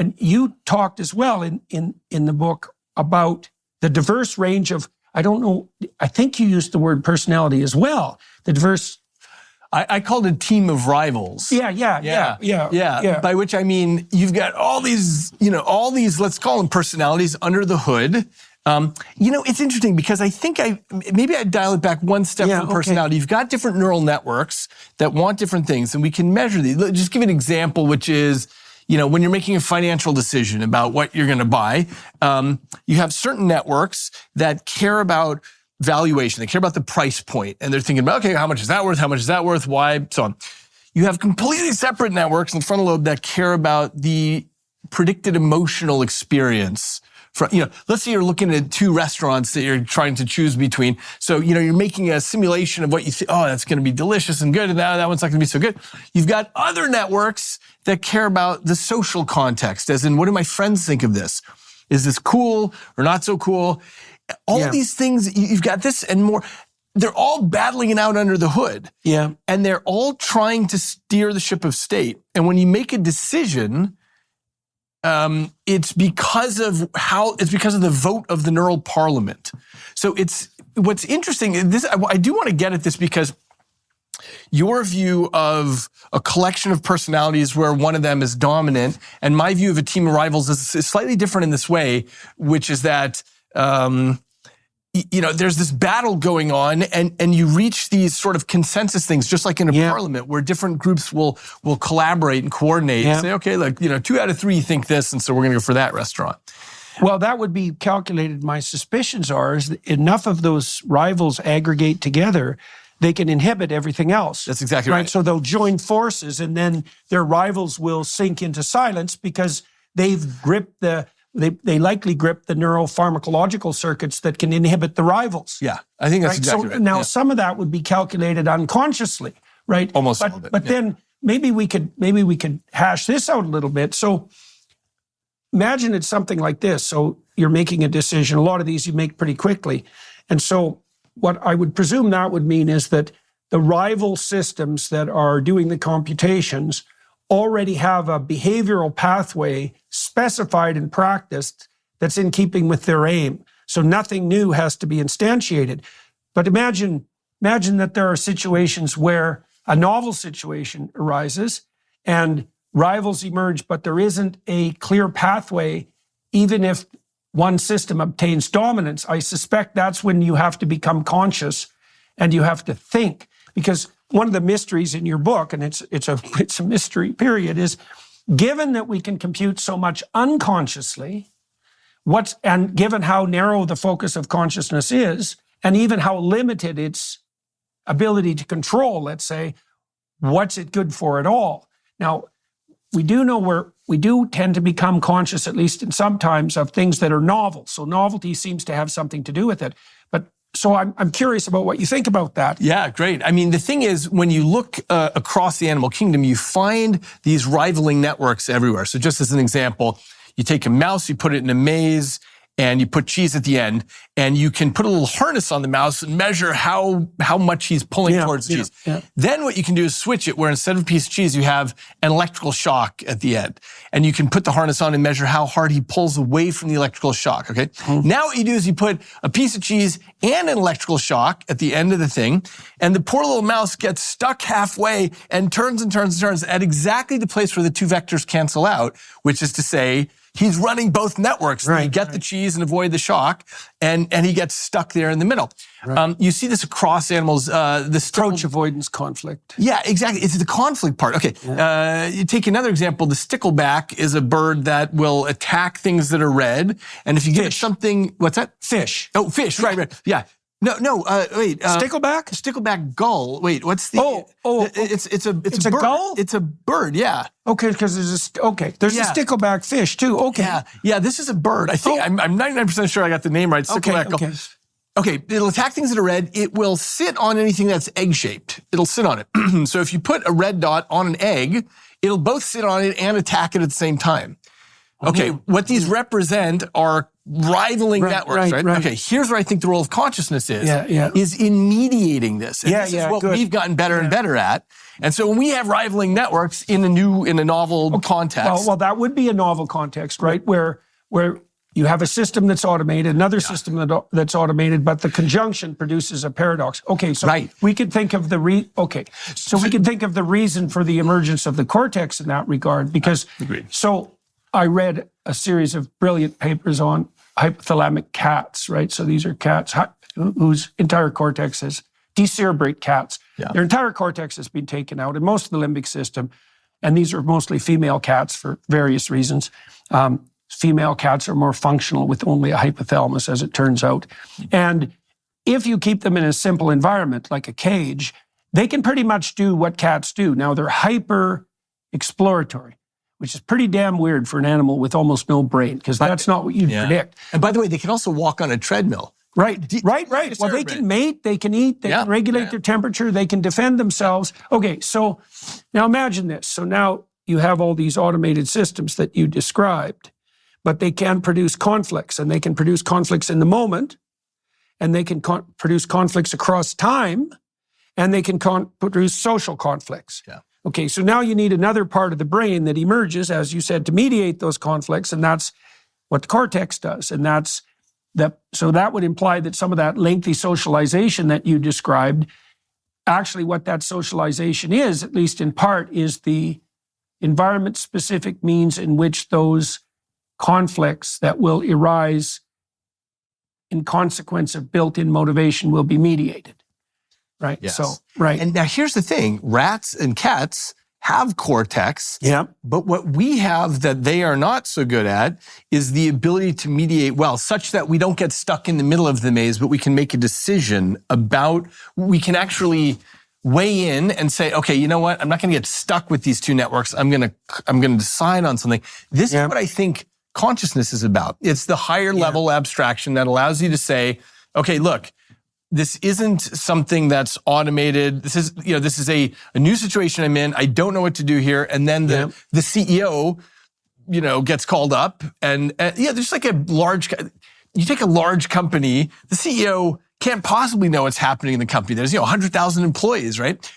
And you talked as well in the book about the diverse range of, I don't know, I think you used the word personality as well. The diverse. I called it a team of rivals. Yeah. By which I mean, you've got all these, let's call them personalities under the hood. It's interesting because I think maybe I'd dial it back one step from personality. You've got different neural networks that want different things, and we can measure these. Just give an example, which is, when you're making a financial decision about what you're going to buy, you have certain networks that care about valuation. They care about the price point, and they're thinking about, okay, how much is that worth? How much is that worth? Why? So on. You have completely separate networks in the frontal lobe that care about the predicted emotional experience. Let's say you're looking at two restaurants that you're trying to choose between. So, you're making a simulation of what you think, oh, that's going to be delicious and good, and that one's not going to be so good. You've got other networks that care about the social context, as in, what do my friends think of this? Is this cool or not so cool? All these things, you've got this and more. They're all battling it out under the hood. Yeah. And they're all trying to steer the ship of state. And when you make a decision, it's because of the vote of the neural parliament. So what's interesting, I do want to get at this because your view of a collection of personalities where one of them is dominant, and my view of a team of rivals is slightly different in this way, which is that, there's this battle going on, and you reach these sort of consensus things, just like in a parliament, where different groups will collaborate and coordinate and say, okay, 2 out of 3 think this, and so we're going to go for that restaurant. Well, that would be calculated. My suspicions are is that enough of those rivals aggregate together, they can inhibit everything else. That's exactly right. So they'll join forces, and then their rivals will sink into silence because they've gripped They likely grip the neuropharmacological circuits that can inhibit the rivals. Yeah, I think that's exactly right. Now, some of that would be calculated unconsciously, right? Almost all of it. But then maybe we could hash this out a little bit. So imagine it's something like this. So you're making a decision. A lot of these you make pretty quickly. And so what I would presume that would mean is that the rival systems that are doing the computations already have a behavioral pathway specified and practiced that's in keeping with their aim. So nothing new has to be instantiated. But imagine that there are situations where a novel situation arises and rivals emerge, but there isn't a clear pathway, even if one system obtains dominance. I suspect that's when you have to become conscious and you have to think. Because one of the mysteries in your book, and it's a mystery, period, is given that we can compute so much unconsciously, and given how narrow the focus of consciousness is, and even how limited its ability to control, let's say, what's it good for at all? Now, we do tend to become conscious, at least in sometimes, of things that are novel. So novelty seems to have something to do with it. So I'm curious about what you think about that. Yeah, great. I mean, the thing is, when you look across the animal kingdom, you find these rivaling networks everywhere. So just as an example, you take a mouse, you put it in a maze, and you put cheese at the end, and you can put a little harness on the mouse and measure how much he's pulling towards the cheese. Yeah. Then what you can do is switch it, where instead of a piece of cheese, you have an electrical shock at the end. And you can put the harness on and measure how hard he pulls away from the electrical shock, okay? Now what you do is you put a piece of cheese and an electrical shock at the end of the thing, and the poor little mouse gets stuck halfway and turns and turns and turns at exactly the place where the two vectors cancel out, which is to say, he's running both networks. Right, you get the cheese and avoid the shock, and he gets stuck there in the middle. Right. You see this across animals. Approach avoidance conflict. Yeah, exactly. It's the conflict part. Okay, you take another example. The stickleback is a bird that will attack things that are red, and if you give it something, what's that? Fish. Oh, fish. Right. Yeah. No, wait. Stickleback? Stickleback gull. Wait, what's the... It's a bird. Gull? It's a bird, yeah. Okay, because there's a stickleback fish too. Okay. Yeah, this is a bird. I think, I'm 99% sure I got the name right. Stickleback gull. Okay, it'll attack things that are red. It will sit on anything that's egg-shaped. It'll sit on it. So if you put a red dot on an egg, it'll both sit on it and attack it at the same time. Okay, what these represent are rivaling networks, right? Okay, here's where I think the role of consciousness is in mediating this. And this is what we've gotten better and better at. And so when we have rivaling networks in a novel context. Well, that would be a novel context, right? Where you have a system that's automated, another system that's automated, but the conjunction produces a paradox. Okay, so we could think of the we can think of the reason for the emergence of the cortex in that regard, because so I read a series of brilliant papers on hypothalamic cats, right? So these are cats whose entire cortex is decerebrate cats. Yeah. Their entire cortex has been taken out, and most of the limbic system, and these are mostly female cats for various reasons. Female cats are more functional with only a hypothalamus, as it turns out. And if you keep them in a simple environment, like a cage, they can pretty much do what cats do. Now, they're hyper exploratory, which is pretty damn weird for an animal with almost no brain, because that's not what you'd predict. And by the way, they can also walk on a treadmill. Right. Well, they can mate, they can eat, they can regulate their temperature, they can defend themselves. Okay, so now imagine this. So now you have all these automated systems that you described, but they can produce conflicts, and they can produce conflicts in the moment, and they can produce conflicts across time, and they can produce social conflicts. Yeah. Okay, so now you need another part of the brain that emerges, as you said, to mediate those conflicts, and that's what the cortex does. And so that would imply that some of that lengthy socialization that you described, actually what that socialization is, at least in part, is the environment-specific means in which those conflicts that will arise in consequence of built-in motivation will be mediated. Right. Yes. So, right. And now here's the thing. Rats and cats have cortex. Yeah. But what we have that they are not so good at is the ability to mediate well, such that we don't get stuck in the middle of the maze, but we can make a decision we can actually weigh in and say, okay, you know what? I'm not going to get stuck with these two networks. I'm going to decide on something. This is what I think consciousness is about. It's the higher level abstraction that allows you to say, okay, look, this isn't something that's automated. This is a new situation I'm in. I don't know what to do here. And then the CEO, gets called up and there's like you take a large company, the CEO can't possibly know what's happening in the company. There's, 100,000 employees, right?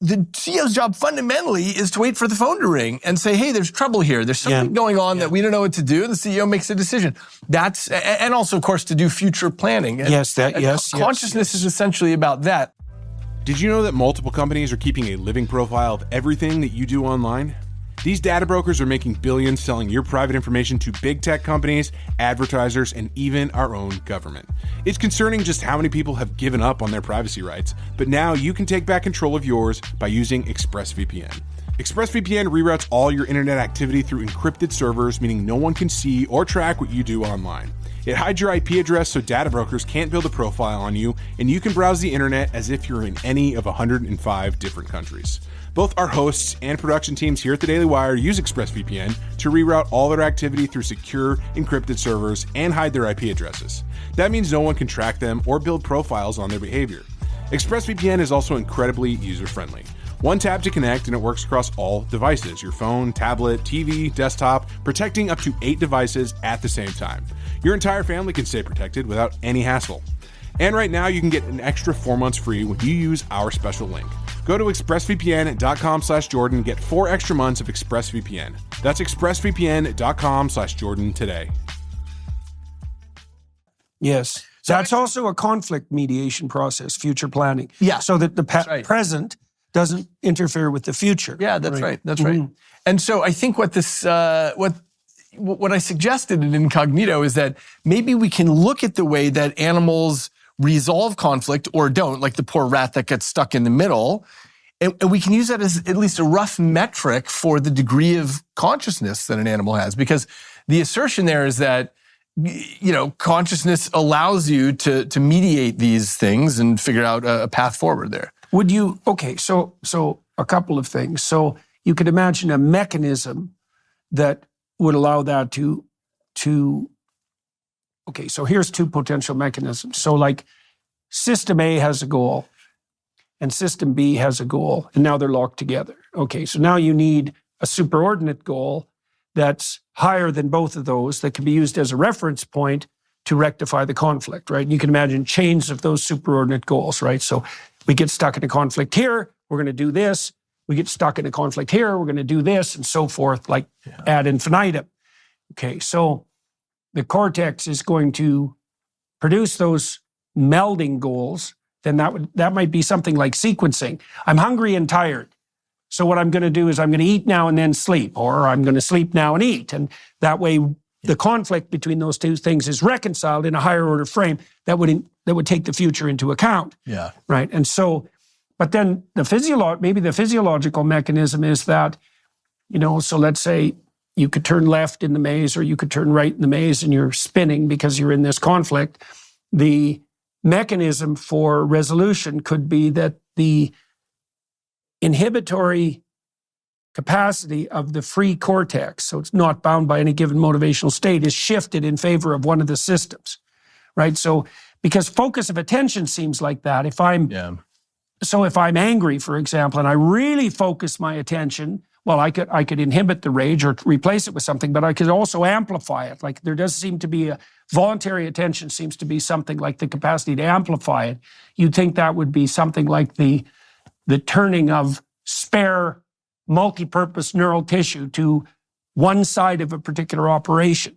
The CEO's job fundamentally is to wait for the phone to ring and say, hey, there's trouble here. There's something going on that we don't know what to do. And the CEO makes a decision. And also, of course, to do future planning. Consciousness is essentially about that. Did you know that multiple companies are keeping a living profile of everything that you do online? These data brokers are making billions selling your private information to big tech companies, advertisers, and even our own government. It's concerning just how many people have given up on their privacy rights, but now you can take back control of yours by using ExpressVPN. ExpressVPN reroutes all your internet activity through encrypted servers, meaning no one can see or track what you do online. It hides your IP address so data brokers can't build a profile on you, and you can browse the internet as if you're in any of 105 different countries. Both our hosts and production teams here at the Daily Wire use ExpressVPN to reroute all their activity through secure, encrypted servers and hide their IP addresses. That means no one can track them or build profiles on their behavior. ExpressVPN is also incredibly user-friendly. One tap to connect and it works across all devices, your phone, tablet, TV, desktop, protecting up to 8 devices at the same time. Your entire family can stay protected without any hassle. And right now you can get an extra 4 months free when you use our special link. Go to expressvpn.com/Jordan and get 4 extra months of ExpressVPN. That's expressvpn.com/Jordan today. Yes. That's also a conflict mediation process, future planning. Yeah. So that the present doesn't interfere with the future. Yeah, that's right. That's right. And so I think what I suggested in Incognito is that maybe we can look at the way that animals resolve conflict or don't, like the poor rat that gets stuck in the middle. And we can use that as at least a rough metric for the degree of consciousness that an animal has. Because the assertion there is that, consciousness allows you to mediate these things and figure out a path forward there. Would you, so a couple of things. So you could imagine a mechanism that would allow that to so here's 2 potential mechanisms. So like system A has a goal and system B has a goal, and now they're locked together. Okay, so now you need a superordinate goal that's higher than both of those that can be used as a reference point to rectify the conflict, right? And you can imagine chains of those superordinate goals, right? So we get stuck in a conflict here, we're going to do this. we get stuck in a conflict here, we're going to do this and so forth, like ad infinitum. Okay, so the cortex is going to produce those melding goals. Then that might be something like sequencing. I'm hungry and tired. So what I'm going to do is I'm going to eat now and then sleep, or I'm going to sleep now and eat. And that way the conflict between those two things is reconciled in a higher order frame that would take the future into account. Yeah. Right. And so, but then maybe the physiological mechanism is that, so let's say you could turn left in the maze or you could turn right in the maze and you're spinning because you're in this conflict. The mechanism for resolution could be that the inhibitory capacity of the free cortex, so it's not bound by any given motivational state, is shifted in favor of one of the systems, right? So because focus of attention seems like that. If I'm angry, for example, and I really focus my attention, well, I could inhibit the rage or replace it with something, but I could also amplify it. Like there does seem to be voluntary attention seems to be something like the capacity to amplify it. You'd think that would be something like the turning of spare multi-purpose neural tissue to one side of a particular operation.